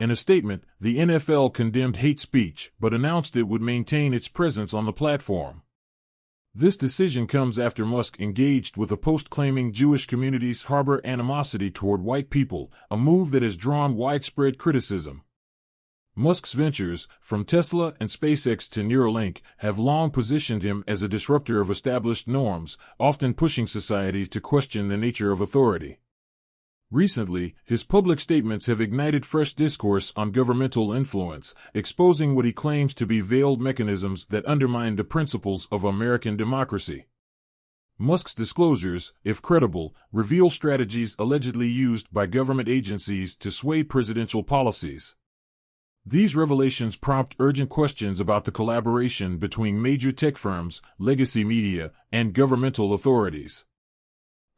In a statement, the NFL condemned hate speech, but announced it would maintain its presence on the platform. This decision comes after Musk engaged with a post claiming Jewish communities harbor animosity toward white people, a move that has drawn widespread criticism. Musk's ventures, from Tesla and SpaceX to Neuralink, have long positioned him as a disruptor of established norms, often pushing society to question the nature of authority. Recently, his public statements have ignited fresh discourse on governmental influence, exposing what he claims to be veiled mechanisms that undermine the principles of American democracy. Musk's disclosures, if credible, reveal strategies allegedly used by government agencies to sway presidential policies. These revelations prompt urgent questions about the collaboration between major tech firms, legacy media, and governmental authorities.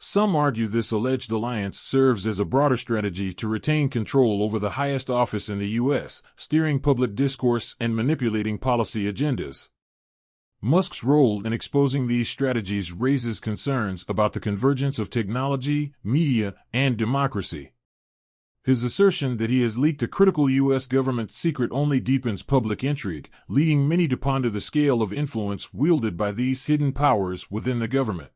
Some argue this alleged alliance serves as a broader strategy to retain control over the highest office in the U.S., steering public discourse and manipulating policy agendas. Musk's role in exposing these strategies raises concerns about the convergence of technology, media, and democracy. His assertion that he has leaked a critical U.S. government secret only deepens public intrigue, leading many to ponder the scale of influence wielded by these hidden powers within the government.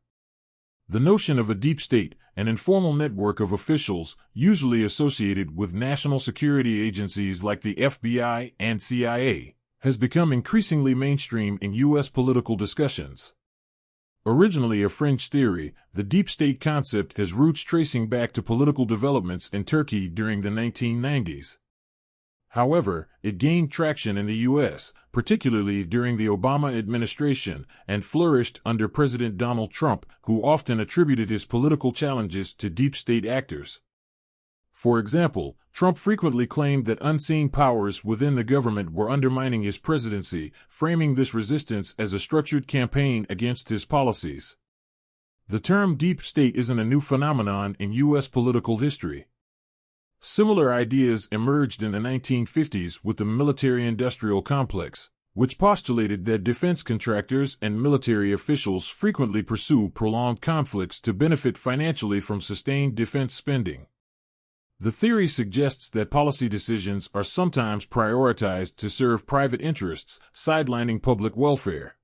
The notion of a deep state, an informal network of officials, usually associated with national security agencies like the FBI and CIA, has become increasingly mainstream in U.S. political discussions. Originally a fringe theory, the deep state concept has roots tracing back to political developments in Turkey during the 1990s. However, it gained traction in the U.S., particularly during the Obama administration, and flourished under President Donald Trump, who often attributed his political challenges to deep state actors. For example, Trump frequently claimed that unseen powers within the government were undermining his presidency, framing this resistance as a structured campaign against his policies. The term deep state isn't a new phenomenon in U.S. political history. Similar ideas emerged in the 1950s with the military-industrial complex, which postulated that defense contractors and military officials frequently pursue prolonged conflicts to benefit financially from sustained defense spending. The theory suggests that policy decisions are sometimes prioritized to serve private interests, sidelining public welfare.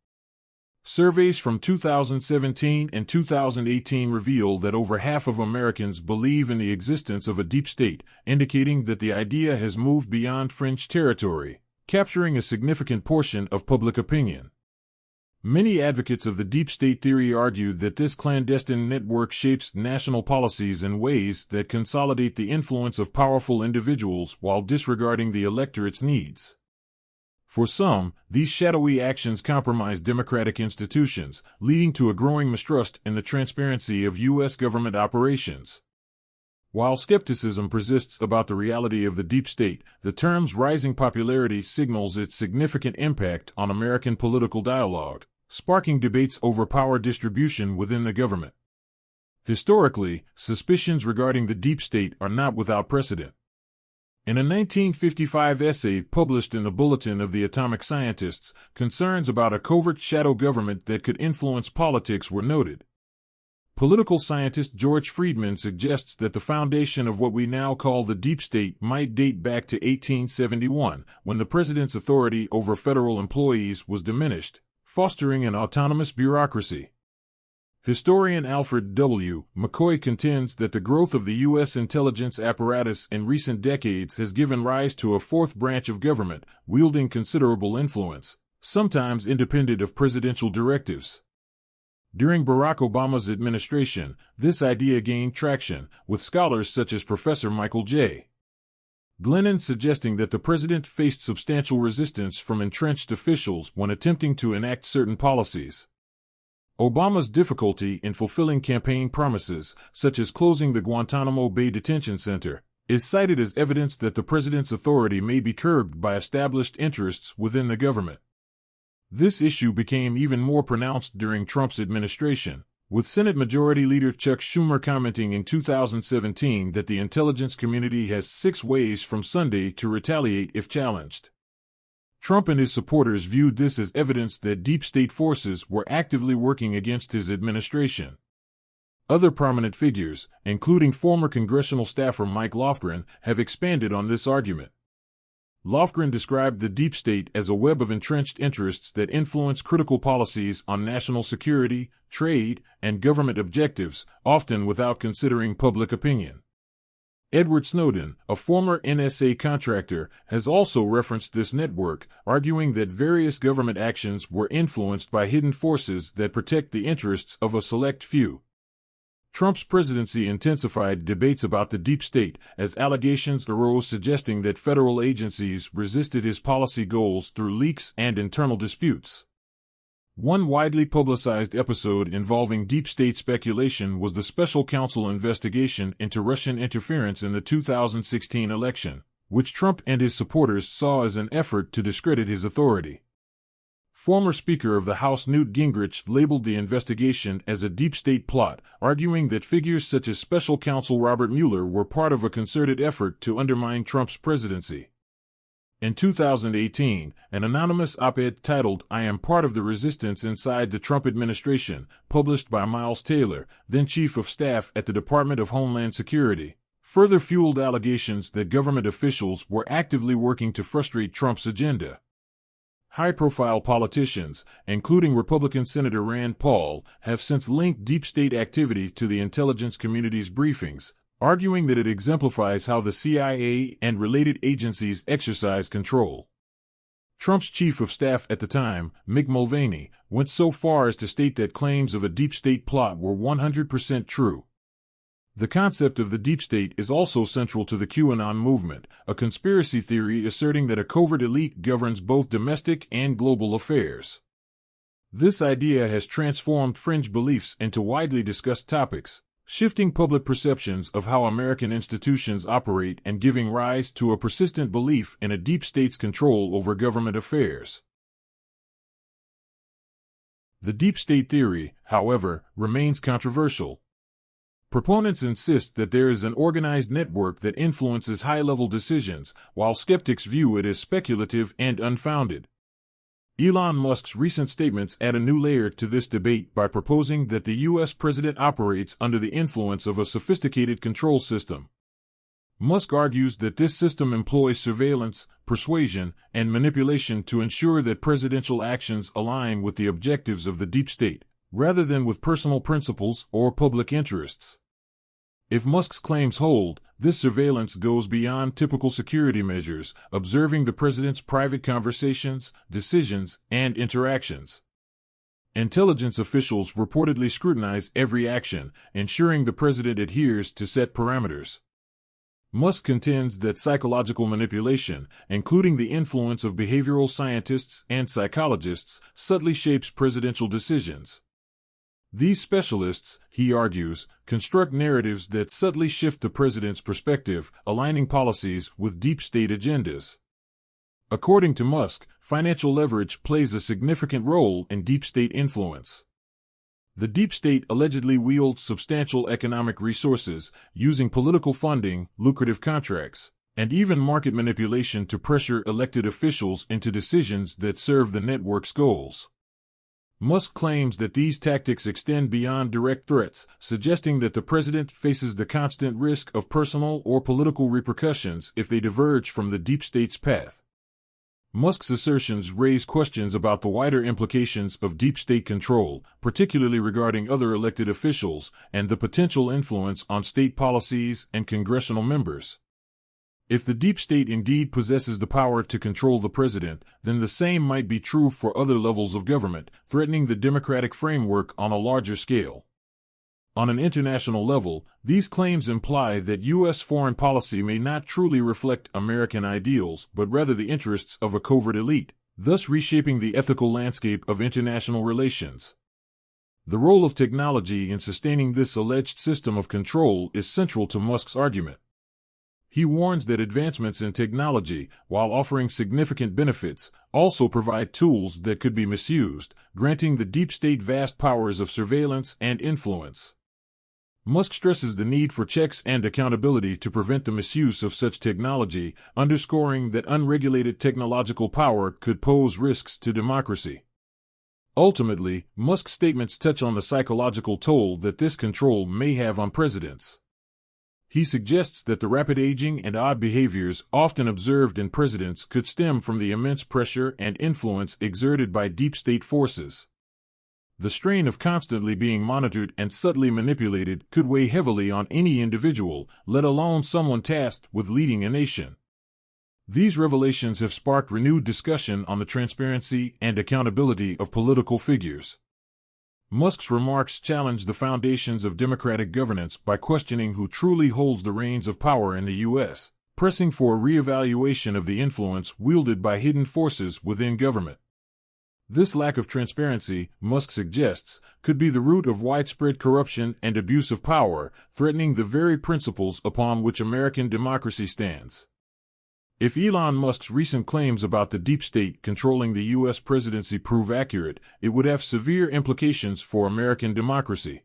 Surveys from 2017 and 2018 reveal that over half of Americans believe in the existence of a deep state, indicating that the idea has moved beyond fringe territory, capturing a significant portion of public opinion. Many advocates of the deep state theory argue that this clandestine network shapes national policies in ways that consolidate the influence of powerful individuals while disregarding the electorate's needs. For some, these shadowy actions compromise democratic institutions, leading to a growing mistrust in the transparency of U.S. government operations. While skepticism persists about the reality of the deep state, the term's rising popularity signals its significant impact on American political dialogue, sparking debates over power distribution within the government. Historically, suspicions regarding the deep state are not without precedent. In a 1955 essay published in the Bulletin of the Atomic Scientists, concerns about a covert shadow government that could influence politics were noted. Political scientist George Friedman suggests that the foundation of what we now call the deep state might date back to 1871, when the president's authority over federal employees was diminished, fostering an autonomous bureaucracy. Historian Alfred W. McCoy contends that the growth of the U.S. intelligence apparatus in recent decades has given rise to a fourth branch of government, wielding considerable influence, sometimes independent of presidential directives. During Barack Obama's administration, this idea gained traction, with scholars such as Professor Michael J. Glennon suggesting that the president faced substantial resistance from entrenched officials when attempting to enact certain policies. Obama's difficulty in fulfilling campaign promises, such as closing the Guantanamo Bay Detention Center, is cited as evidence that the president's authority may be curbed by established interests within the government. This issue became even more pronounced during Trump's administration, with Senate Majority Leader Chuck Schumer commenting in 2017 that the intelligence community has 6 ways from Sunday to retaliate if challenged. Trump and his supporters viewed this as evidence that deep state forces were actively working against his administration. Other prominent figures, including former congressional staffer Mike Lofgren, have expanded on this argument. Lofgren described the deep state as a web of entrenched interests that influence critical policies on national security, trade, and government objectives, often without considering public opinion. Edward Snowden, a former NSA contractor, has also referenced this network, arguing that various government actions were influenced by hidden forces that protect the interests of a select few. Trump's presidency intensified debates about the deep state, as allegations arose suggesting that federal agencies resisted his policy goals through leaks and internal disputes. One widely publicized episode involving deep state speculation was the special counsel investigation into Russian interference in the 2016 election, which Trump and his supporters saw as an effort to discredit his authority. Former Speaker of the House Newt Gingrich labeled the investigation as a deep state plot, arguing that figures such as special counsel Robert Mueller were part of a concerted effort to undermine Trump's presidency. In 2018, an anonymous op-ed titled "I Am Part of the Resistance Inside the Trump Administration," published by Miles Taylor, then Chief of Staff at the Department of Homeland Security, further fueled allegations that government officials were actively working to frustrate Trump's agenda. High-profile politicians, including Republican Senator Rand Paul, have since linked deep state activity to the intelligence community's briefings, arguing that it exemplifies how the CIA and related agencies exercise control. Trump's chief of staff at the time, Mick Mulvaney, went so far as to state that claims of a deep state plot were 100% true. The concept of the deep state is also central to the QAnon movement, a conspiracy theory asserting that a covert elite governs both domestic and global affairs. This idea has transformed fringe beliefs into widely discussed topics, shifting public perceptions of how American institutions operate and giving rise to a persistent belief in a deep state's control over government affairs. The deep state theory, however, remains controversial. Proponents insist that there is an organized network that influences high-level decisions, while skeptics view it as speculative and unfounded. Elon Musk's recent statements add a new layer to this debate by proposing that the U.S. president operates under the influence of a sophisticated control system. Musk argues that this system employs surveillance, persuasion, and manipulation to ensure that presidential actions align with the objectives of the deep state, rather than with personal principles or public interests. If Musk's claims hold, this surveillance goes beyond typical security measures, observing the president's private conversations, decisions, and interactions. Intelligence officials reportedly scrutinize every action, ensuring the president adheres to set parameters. Musk contends that psychological manipulation, including the influence of behavioral scientists and psychologists, subtly shapes presidential decisions. These specialists, he argues, construct narratives that subtly shift the president's perspective, aligning policies with deep state agendas. According to Musk, financial leverage plays a significant role in deep state influence. The deep state allegedly wields substantial economic resources, using political funding, lucrative contracts, and even market manipulation to pressure elected officials into decisions that serve the network's goals. Musk claims that these tactics extend beyond direct threats, suggesting that the president faces the constant risk of personal or political repercussions if they diverge from the deep state's path. Musk's assertions raise questions about the wider implications of deep state control, particularly regarding other elected officials and the potential influence on state policies and congressional members. If the deep state indeed possesses the power to control the president, then the same might be true for other levels of government, threatening the democratic framework on a larger scale. On an international level, these claims imply that U.S. foreign policy may not truly reflect American ideals, but rather the interests of a covert elite, thus reshaping the ethical landscape of international relations. The role of technology in sustaining this alleged system of control is central to Musk's argument. He warns that advancements in technology, while offering significant benefits, also provide tools that could be misused, granting the deep state vast powers of surveillance and influence. Musk stresses the need for checks and accountability to prevent the misuse of such technology, underscoring that unregulated technological power could pose risks to democracy. Ultimately, Musk's statements touch on the psychological toll that this control may have on presidents. He suggests that the rapid aging and odd behaviors often observed in presidents could stem from the immense pressure and influence exerted by deep state forces. The strain of constantly being monitored and subtly manipulated could weigh heavily on any individual, let alone someone tasked with leading a nation. These revelations have sparked renewed discussion on the transparency and accountability of political figures. Musk's remarks challenge the foundations of democratic governance by questioning who truly holds the reins of power in the U.S., pressing for a reevaluation of the influence wielded by hidden forces within government. This lack of transparency, Musk suggests, could be the root of widespread corruption and abuse of power, threatening the very principles upon which American democracy stands. If Elon Musk's recent claims about the deep state controlling the U.S. presidency prove accurate, it would have severe implications for American democracy.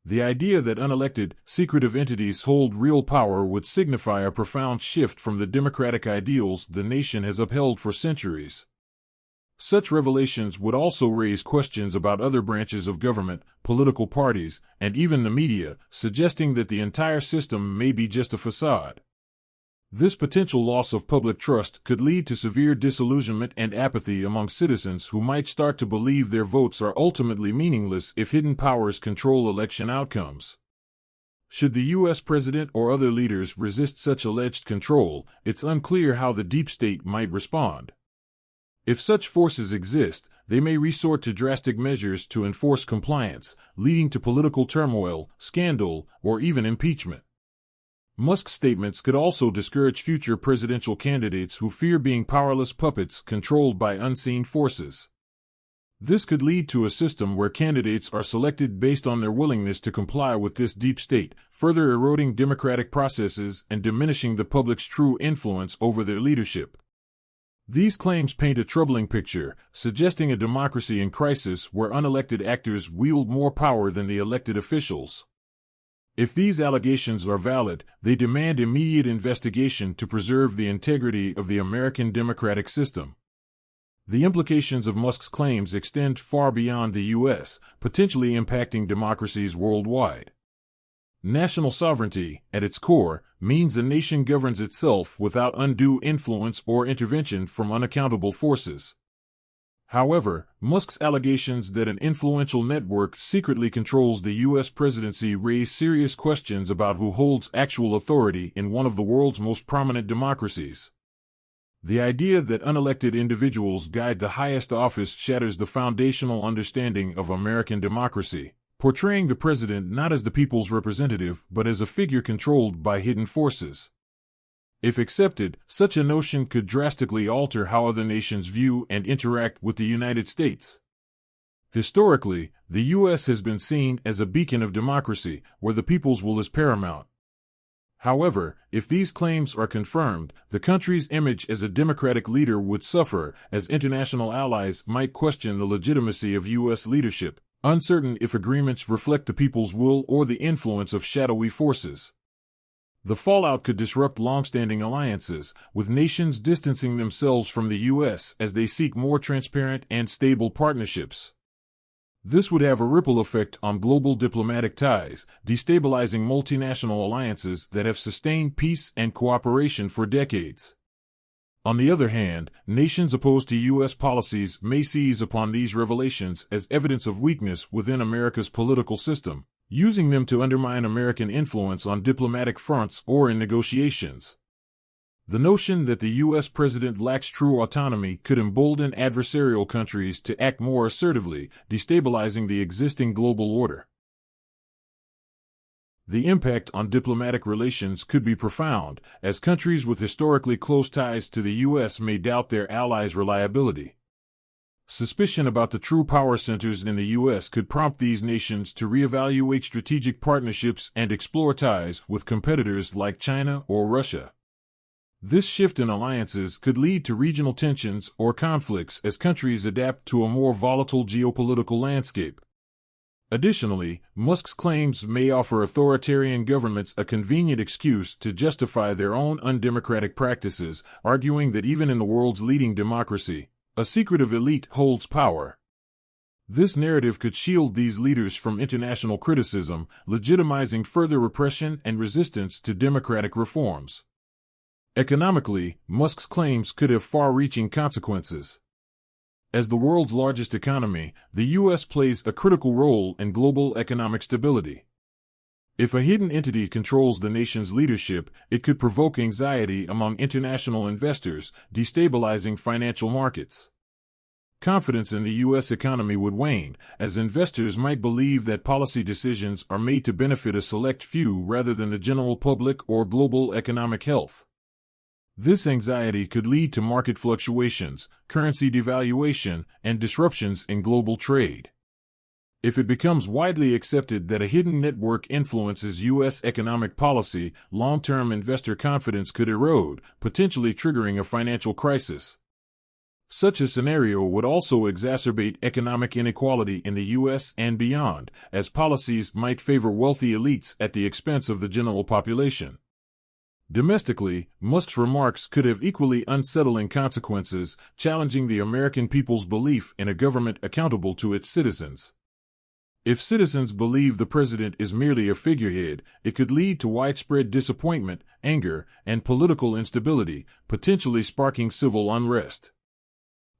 The idea that unelected, secretive entities hold real power would signify a profound shift from the democratic ideals the nation has upheld for centuries. Such revelations would also raise questions about other branches of government, political parties, and even the media, suggesting that the entire system may be just a facade. This potential loss of public trust could lead to severe disillusionment and apathy among citizens who might start to believe their votes are ultimately meaningless if hidden powers control election outcomes. Should the U.S. president or other leaders resist such alleged control, it's unclear how the deep state might respond. If such forces exist, they may resort to drastic measures to enforce compliance, leading to political turmoil, scandal, or even impeachment. Musk's statements could also discourage future presidential candidates who fear being powerless puppets controlled by unseen forces. This could lead to a system where candidates are selected based on their willingness to comply with this deep state, further eroding democratic processes and diminishing the public's true influence over their leadership. These claims paint a troubling picture, suggesting a democracy in crisis where unelected actors wield more power than the elected officials. If these allegations are valid, they demand immediate investigation to preserve the integrity of the American democratic system. The implications of Musk's claims extend far beyond the U.S., potentially impacting democracies worldwide. National sovereignty, at its core, means a nation governs itself without undue influence or intervention from unaccountable forces. However, Musk's allegations that an influential network secretly controls the U.S. presidency raise serious questions about who holds actual authority in one of the world's most prominent democracies. The idea that unelected individuals guide the highest office shatters the foundational understanding of American democracy, portraying the president not as the people's representative but as a figure controlled by hidden forces. If accepted, such a notion could drastically alter how other nations view and interact with the United States. Historically, the U.S. has been seen as a beacon of democracy, where the people's will is paramount. However, if these claims are confirmed, the country's image as a democratic leader would suffer, as international allies might question the legitimacy of U.S. leadership, uncertain if agreements reflect the people's will or the influence of shadowy forces. The fallout could disrupt long-standing alliances, with nations distancing themselves from the U.S. as they seek more transparent and stable partnerships. This would have a ripple effect on global diplomatic ties, destabilizing multinational alliances that have sustained peace and cooperation for decades. On the other hand, nations opposed to U.S. policies may seize upon these revelations as evidence of weakness within America's political system, using them to undermine American influence on diplomatic fronts or in negotiations. The notion that the U.S. president lacks true autonomy could embolden adversarial countries to act more assertively, destabilizing the existing global order. The impact on diplomatic relations could be profound, as countries with historically close ties to the U.S. may doubt their allies' reliability. Suspicion about the true power centers in the U.S. could prompt these nations to reevaluate strategic partnerships and explore ties with competitors like China or Russia. This shift in alliances could lead to regional tensions or conflicts as countries adapt to a more volatile geopolitical landscape. Additionally, Musk's claims may offer authoritarian governments a convenient excuse to justify their own undemocratic practices, arguing that even in the world's leading democracy, a secretive elite holds power. This narrative could shield these leaders from international criticism, legitimizing further repression and resistance to democratic reforms. Economically, Musk's claims could have far-reaching consequences. As the world's largest economy, the U.S. plays a critical role in global economic stability. If a hidden entity controls the nation's leadership, it could provoke anxiety among international investors, destabilizing financial markets. Confidence in the U.S. economy would wane, as investors might believe that policy decisions are made to benefit a select few rather than the general public or global economic health. This anxiety could lead to market fluctuations, currency devaluation, and disruptions in global trade. If it becomes widely accepted that a hidden network influences U.S. economic policy, long-term investor confidence could erode, potentially triggering a financial crisis. Such a scenario would also exacerbate economic inequality in the U.S. and beyond, as policies might favor wealthy elites at the expense of the general population. Domestically, Musk's remarks could have equally unsettling consequences, challenging the American people's belief in a government accountable to its citizens. If citizens believe the president is merely a figurehead, it could lead to widespread disappointment, anger, and political instability, potentially sparking civil unrest.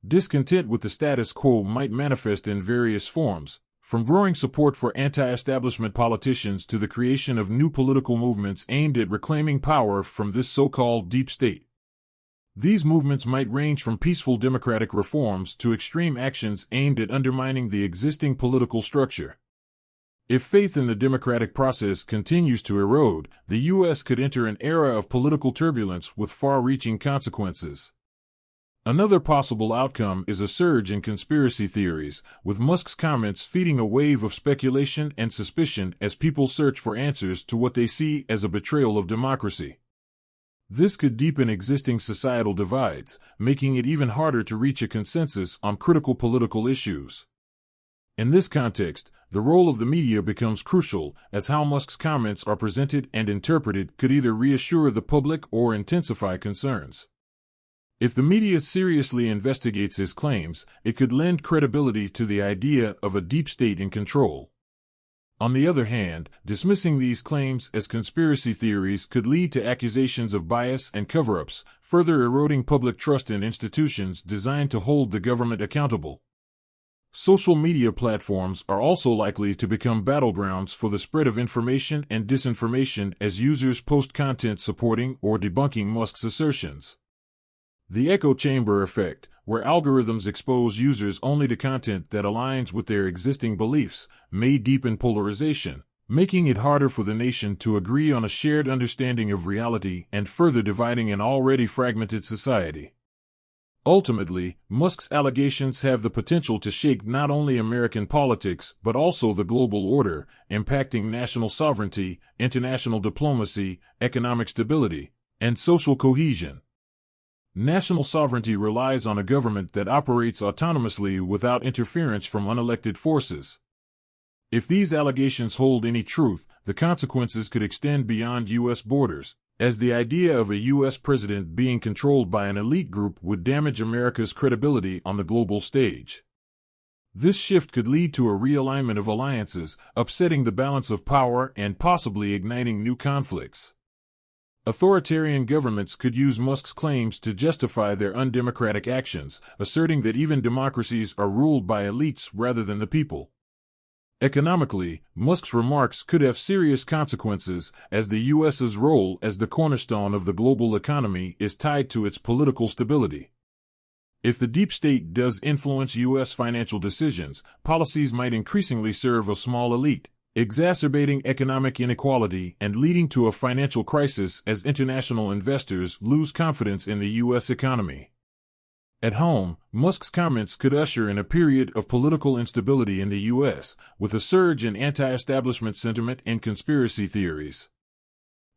Discontent with the status quo might manifest in various forms, from growing support for anti-establishment politicians to the creation of new political movements aimed at reclaiming power from this so-called deep state. These movements might range from peaceful democratic reforms to extreme actions aimed at undermining the existing political structure. If faith in the democratic process continues to erode, the U.S. could enter an era of political turbulence with far-reaching consequences. Another possible outcome is a surge in conspiracy theories, with Musk's comments feeding a wave of speculation and suspicion as people search for answers to what they see as a betrayal of democracy. This could deepen existing societal divides, making it even harder to reach a consensus on critical political issues. In this context, the role of the media becomes crucial, as how Musk's comments are presented and interpreted could either reassure the public or intensify concerns. If the media seriously investigates his claims, it could lend credibility to the idea of a deep state in control. On the other hand, dismissing these claims as conspiracy theories could lead to accusations of bias and cover-ups, further eroding public trust in institutions designed to hold the government accountable. Social media platforms are also likely to become battlegrounds for the spread of information and disinformation as users post content supporting or debunking Musk's assertions. The echo chamber effect, where algorithms expose users only to content that aligns with their existing beliefs, may deepen polarization, making it harder for the nation to agree on a shared understanding of reality and further dividing an already fragmented society. Ultimately, Musk's allegations have the potential to shake not only American politics but also the global order, impacting national sovereignty, international diplomacy, economic stability, and social cohesion. National sovereignty relies on a government that operates autonomously without interference from unelected forces. If these allegations hold any truth, the consequences could extend beyond U.S. borders, as the idea of a U.S. president being controlled by an elite group would damage America's credibility on the global stage. This shift could lead to a realignment of alliances, upsetting the balance of power and possibly igniting new conflicts. Authoritarian governments could use Musk's claims to justify their undemocratic actions, asserting that even democracies are ruled by elites rather than the people. Economically, Musk's remarks could have serious consequences, as the U.S.'s role as the cornerstone of the global economy is tied to its political stability. If the deep state does influence U.S. financial decisions, policies might increasingly serve a small elite, exacerbating economic inequality and leading to a financial crisis as international investors lose confidence in the U.S. economy. At home, Musk's comments could usher in a period of political instability in the U.S., with a surge in anti-establishment sentiment and conspiracy theories.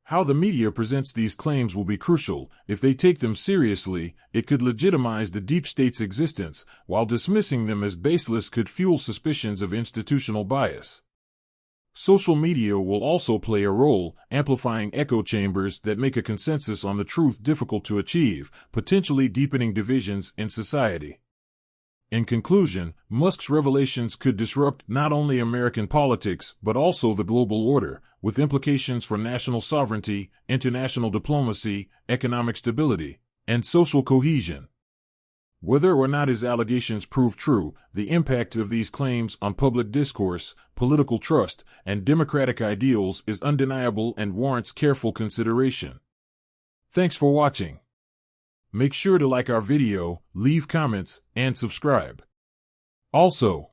How the media presents these claims will be crucial. If they take them seriously, it could legitimize the deep state's existence, while dismissing them as baseless could fuel suspicions of institutional bias. Social media will also play a role, amplifying echo chambers that make a consensus on the truth difficult to achieve, potentially deepening divisions in society. In conclusion, Musk's revelations could disrupt not only American politics but also the global order, with implications for national sovereignty, international diplomacy, economic stability, and social cohesion. Whether or not his allegations prove true, the impact of these claims on public discourse, political trust, and democratic ideals is undeniable and warrants careful consideration. Thanks for watching. Make sure to like our video, leave comments, and subscribe. Also,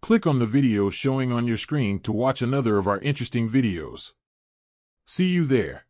click on the video showing on your screen to watch another of our interesting videos. See you there.